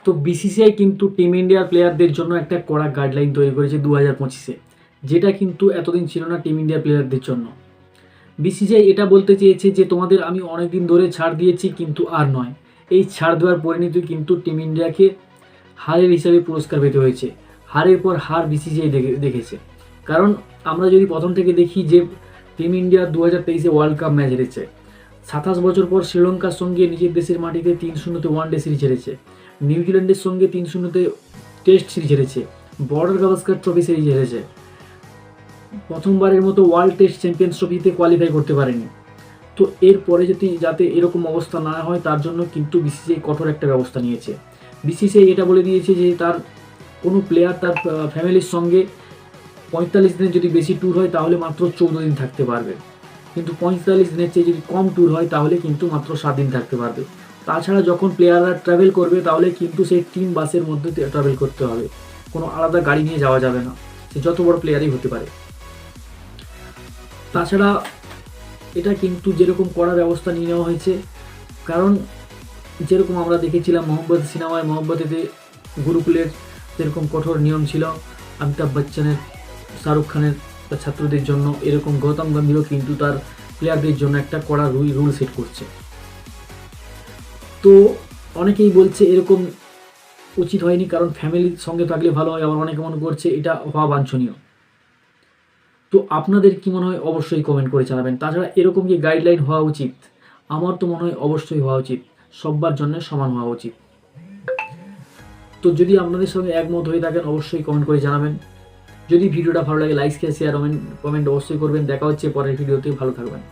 তো বিসিসিআই কিন্তু টিম ইন্ডিয়ার প্লেয়ারদের জন্য একটা কড়া গাইডলাইন তৈরি করেছে 2025-এ, যেটা কিন্তু এতদিন ছিল না টিম ইন্ডিয়া প্লেয়ারদের জন্য। বিসিসিআই এটা বলতে চেয়েছে যে তোমাদের আমি অনেক দিন ধরে ছাড় দিয়েছি, কিন্তু আর নয়। এই ছাড় দেওয়ার পরিণতি কিন্তু টিম ইন্ডিয়াকে হারের হিসাবে পুরস্কার পেতে হয়েছে। হারের পর হার বিসিসিআই দেখেছে। কারণ আমরা যদি প্রথম থেকে দেখি যে টিম ইন্ডিয়া 2023-এ ওয়ার্ল্ড কাপ ম্যাচ হেরেছে, 27 বছর পর শ্রীলঙ্কার সঙ্গে নিজের দেশের মাটিতে 3-0-তে ওয়ানডে সিরিজ হেরেছে, নিউজিল্যান্ডের সঙ্গে 3-0-তে টেস্ট সিরিজ হেরেছে, বর্ডার গাভাস্কার ট্রফি সিরিজ হেরেছে, প্রথমবারের মতো ওয়ার্ল্ড টেস্ট চ্যাম্পিয়ন্স ট্রফিতে কোয়ালিফাই করতে পারেনি। তো এরপরে যাতে এরকম অবস্থা না হয় তার জন্য কিন্তু বিসিসিআই কঠোর একটা ব্যবস্থা নিয়েছে। বিসিসিআই এটা বলে দিয়েছে যে তার কোনো প্লেয়ার তার ফ্যামিলির সঙ্গে 45 দিনের যদি বেশি ট্যুর হয় তাহলে মাত্র 14 দিন থাকতে পারবে, কিন্তু 45 দিনের চেয়ে যদি কম ট্যুর হয় তাহলে কিন্তু মাত্র 7 দিন থাকতে পারবে। তাছাড়া যখন প্লেয়াররা ট্রাভেল করবে তাহলে কিন্তু সেই টিম বাসের মধ্যে ট্রাভেল করতে হবে, কোনো আলাদা গাড়ি নিয়ে যাওয়া যাবে না, সে যত বড় প্লেয়ারই হতে পারে। তাছাড়া এটা কিন্তু যেরকম করার ব্যবস্থা নিয়ে নেওয়া হয়েছে, কারণ যেরকম আমরা দেখেছিলাম মোহাম্মদ সিনেমায় মোহাম্মদেতে গুরুকুলের যেরকম কঠোর নিয়ম ছিল অমিতাভ বচ্চনের, শাহরুখ খানের ছাত্রদের জন্য, এরকম গৌতম গম্ভীরও কিন্তু তার প্লেয়ারদের জন্য একটা কড়া রুল সেট করছে। তো অনেকেই বলছে এরকম উচিত হয়নি, কারণ ফ্যামিলির সঙ্গে থাকলে ভালো হয়, আবার অনেকে মনে করছে এটা হওয়া বাঞ্ছনীয়। তো আপনাদের কি মনে হয় অবশ্যই কমেন্ট করে জানাবেন। তাছাড়া এরকম কি গাইডলাইন হওয়া উচিত? আমার তো মনে হয় অবশ্যই হওয়া উচিত, সবার জন্য সমান হওয়া উচিত। তো যদি আপনাদের সঙ্গে একমত হয়ে থাকেন অবশ্যই কমেন্ট করে জানাবেন। যদি ভিডিওটা ভালো লাগে লাইক শেয়ার কমেন্ট অবশ্যই করবেন। দেখা হচ্ছে পরের ভিডিওতে, ভালো থাকবেন।